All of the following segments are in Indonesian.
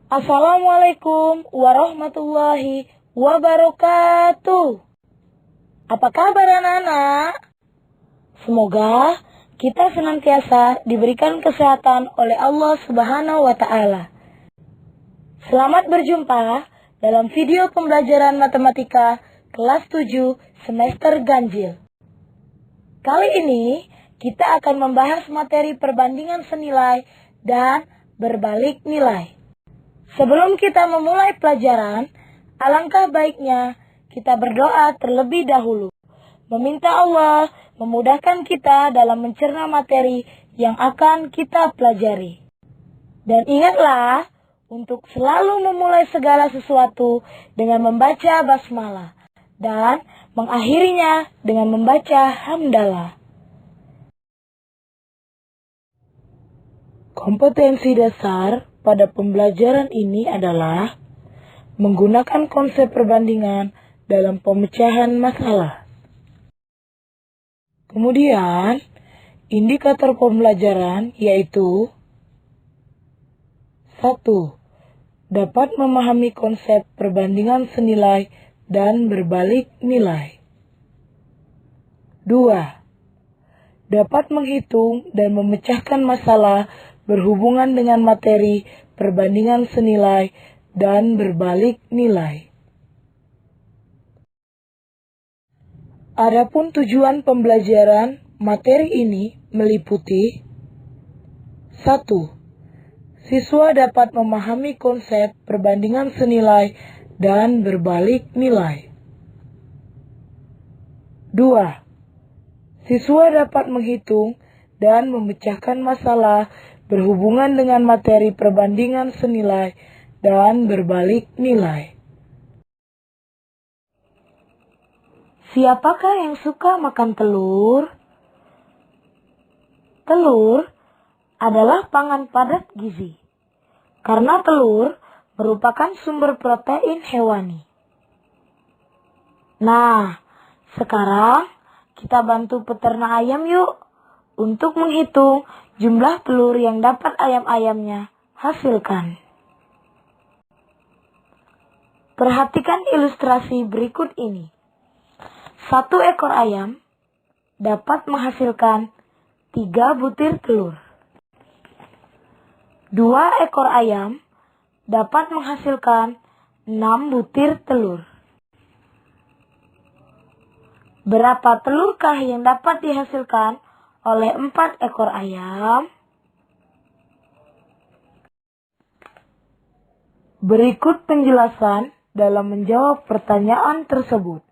Assalamualaikum warahmatullahi wabarakatuh. Apa kabar anak-anak? Semoga kita senantiasa diberikan kesehatan oleh Allah Subhanahu wa Ta'ala. Selamat berjumpa dalam video pembelajaran matematika kelas 7 semester ganjil. Kali ini kita akan membahas materi perbandingan senilai dan berbalik nilai. Sebelum kita memulai pelajaran, alangkah baiknya kita berdoa terlebih dahulu. Meminta Allah memudahkan kita dalam mencerna materi yang akan kita pelajari. Dan ingatlah untuk selalu memulai segala sesuatu dengan membaca basmalah dan mengakhirinya dengan membaca hamdalah. Kompetensi dasar pada pembelajaran ini adalah menggunakan konsep perbandingan dalam pemecahan masalah. Kemudian, indikator pembelajaran yaitu 1. Dapat memahami konsep perbandingan senilai dan berbalik nilai. 2. Dapat menghitung dan memecahkan masalah berhubungan dengan materi perbandingan senilai dan berbalik nilai. Adapun tujuan pembelajaran materi ini meliputi 1. Siswa dapat memahami konsep perbandingan senilai dan berbalik nilai. 2. Siswa dapat menghitung dan memecahkan masalah berhubungan dengan materi perbandingan senilai dan berbalik nilai. Siapakah yang suka makan telur? Telur adalah pangan padat gizi, karena telur merupakan sumber protein hewani. Nah, sekarang kita bantu peternak ayam yuk untuk menghitung jumlah telur yang dapat ayam-ayamnya hasilkan. Perhatikan ilustrasi berikut ini. 1 ekor ayam dapat menghasilkan 3 butir telur. 2 ekor ayam dapat menghasilkan 6 butir telur. Berapa telurkah yang dapat dihasilkan oleh 4 ekor ayam? Berikut penjelasan dalam menjawab pertanyaan tersebut.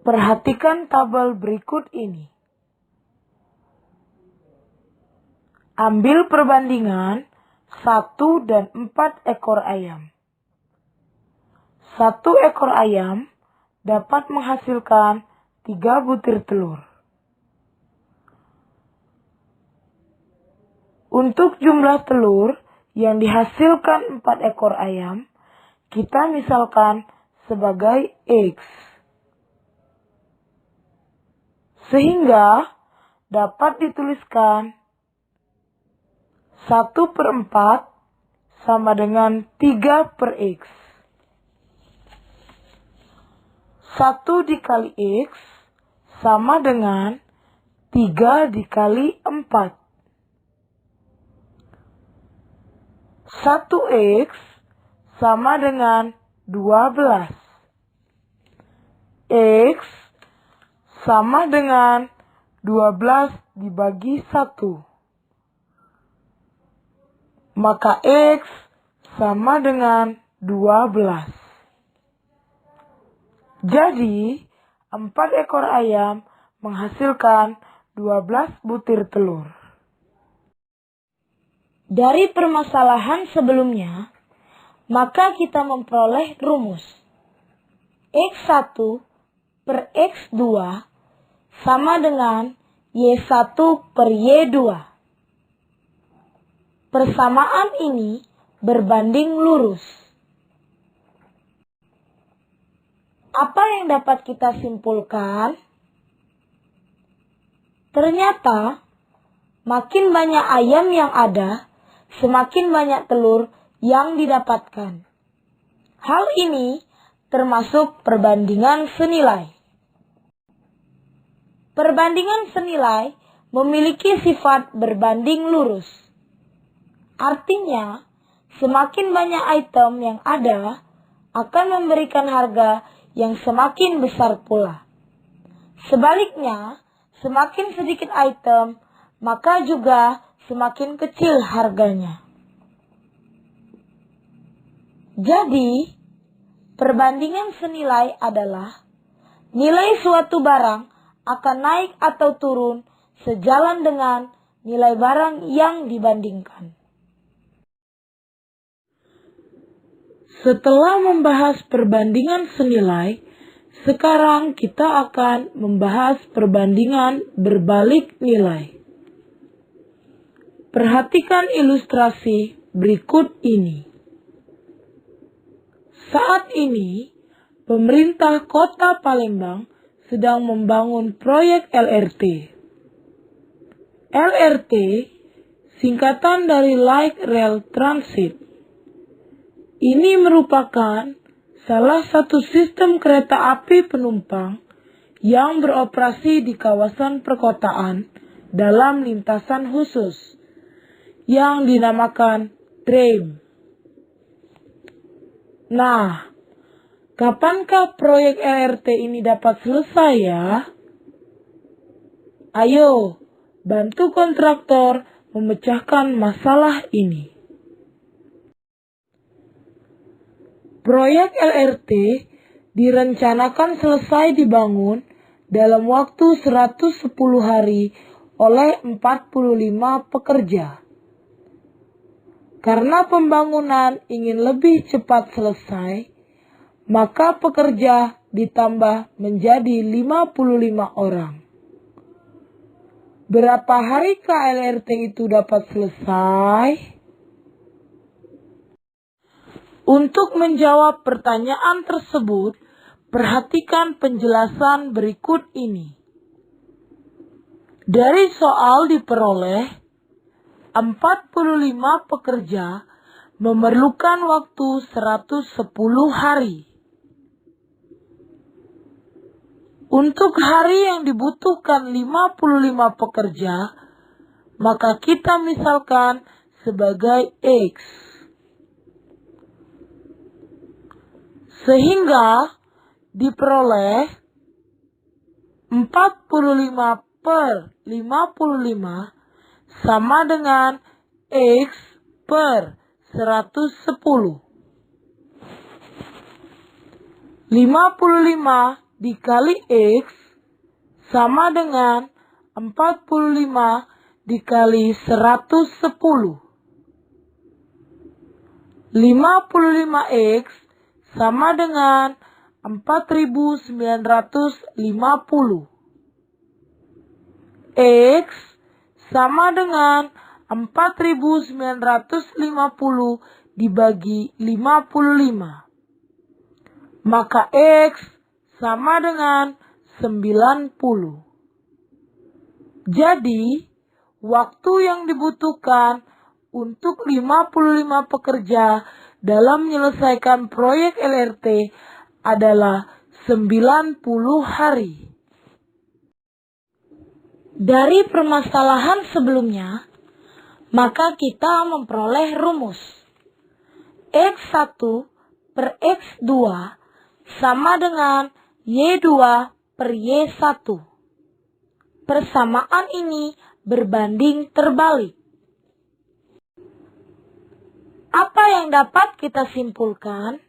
Perhatikan tabel berikut ini. Ambil perbandingan 1 dan 4 ekor ayam. 1 ekor ayam dapat menghasilkan 3 butir telur. Untuk jumlah telur yang dihasilkan 4 ekor ayam, kita misalkan sebagai X. Sehingga dapat dituliskan 1/4 sama dengan 3/X. 1 dikali X sama dengan 3 dikali 4. 1X sama dengan 12. X sama dengan 12 dibagi 1. Maka X sama dengan 12. Jadi, 4 ekor ayam menghasilkan 12 butir telur. Dari permasalahan sebelumnya, maka kita memperoleh rumus. X1 per X2 sama dengan Y1 per Y2. Persamaan ini berbanding lurus. Apa yang dapat kita simpulkan? Ternyata makin banyak ayam yang ada, semakin banyak telur yang didapatkan. Hal ini termasuk perbandingan senilai. Perbandingan senilai memiliki sifat berbanding lurus. Artinya, semakin banyak item yang ada akan memberikan harga yang semakin besar pula. Sebaliknya, semakin sedikit item, maka juga semakin kecil harganya. Jadi, perbandingan senilai adalah nilai suatu barang akan naik atau turun sejalan dengan nilai barang yang dibandingkan. Setelah membahas perbandingan senilai, sekarang kita akan membahas perbandingan berbalik nilai. Perhatikan ilustrasi berikut ini. Saat ini, pemerintah Kota Palembang sedang membangun proyek LRT. LRT singkatan dari Light Rail Transit. Ini merupakan salah satu sistem kereta api penumpang yang beroperasi di kawasan perkotaan dalam lintasan khusus yang dinamakan tram. Nah, kapankah proyek LRT ini dapat selesai ya? Ayo, bantu kontraktor memecahkan masalah ini. Proyek LRT direncanakan selesai dibangun dalam waktu 110 hari oleh 45 pekerja. Karena pembangunan ingin lebih cepat selesai, maka pekerja ditambah menjadi 55 orang. Berapa harikah LRT itu dapat selesai? Untuk menjawab pertanyaan tersebut, perhatikan penjelasan berikut ini. Dari soal diperoleh, 45 pekerja memerlukan waktu 110 hari. Untuk hari yang dibutuhkan 55 pekerja, maka kita misalkan sebagai X. Sehingga diperoleh 45 per 55 sama dengan X per 110. 55 dikali X sama dengan 45 dikali 110. 55X sama dengan 4.950. X sama dengan 4.950 dibagi 55. Maka X sama dengan 90. Jadi, waktu yang dibutuhkan untuk 55 pekerja dalam menyelesaikan proyek LRT adalah 90 hari. Dari permasalahan sebelumnya, maka kita memperoleh rumus X1 per X2 sama dengan Y2 per Y1. Persamaan ini berbanding terbalik. Apa yang dapat kita simpulkan?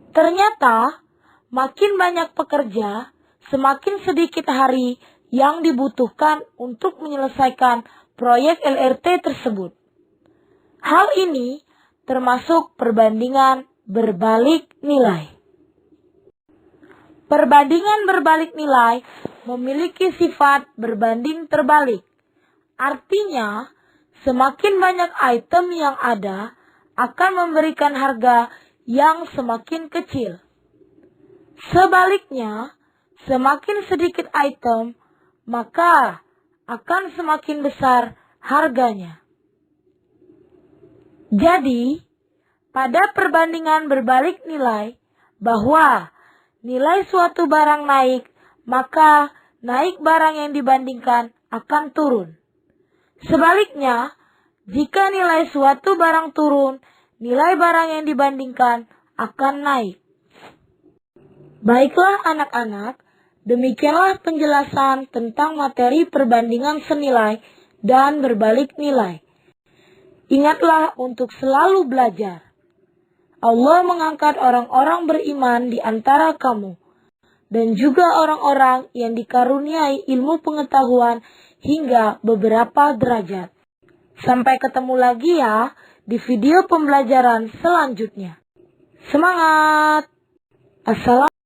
Ternyata, makin banyak pekerja, semakin sedikit hari yang dibutuhkan untuk menyelesaikan proyek LRT tersebut. Hal ini termasuk perbandingan berbalik nilai. Perbandingan berbalik nilai memiliki sifat berbanding terbalik. Artinya, semakin banyak item yang ada akan memberikan harga yang semakin kecil. Sebaliknya, semakin sedikit item, maka akan semakin besar harganya. Jadi, pada perbandingan berbalik nilai, bahwa nilai suatu barang naik, maka naik barang yang dibandingkan akan turun. Sebaliknya, jika nilai suatu barang turun, nilai barang yang dibandingkan akan naik. Baiklah anak-anak, demikianlah penjelasan tentang materi perbandingan senilai dan berbalik nilai. Ingatlah untuk selalu belajar. Allah mengangkat orang-orang beriman di antara kamu, dan juga orang-orang yang dikaruniai ilmu pengetahuan hingga beberapa derajat. Sampai ketemu lagi ya di video pembelajaran selanjutnya. Semangat! Assalamualaikum.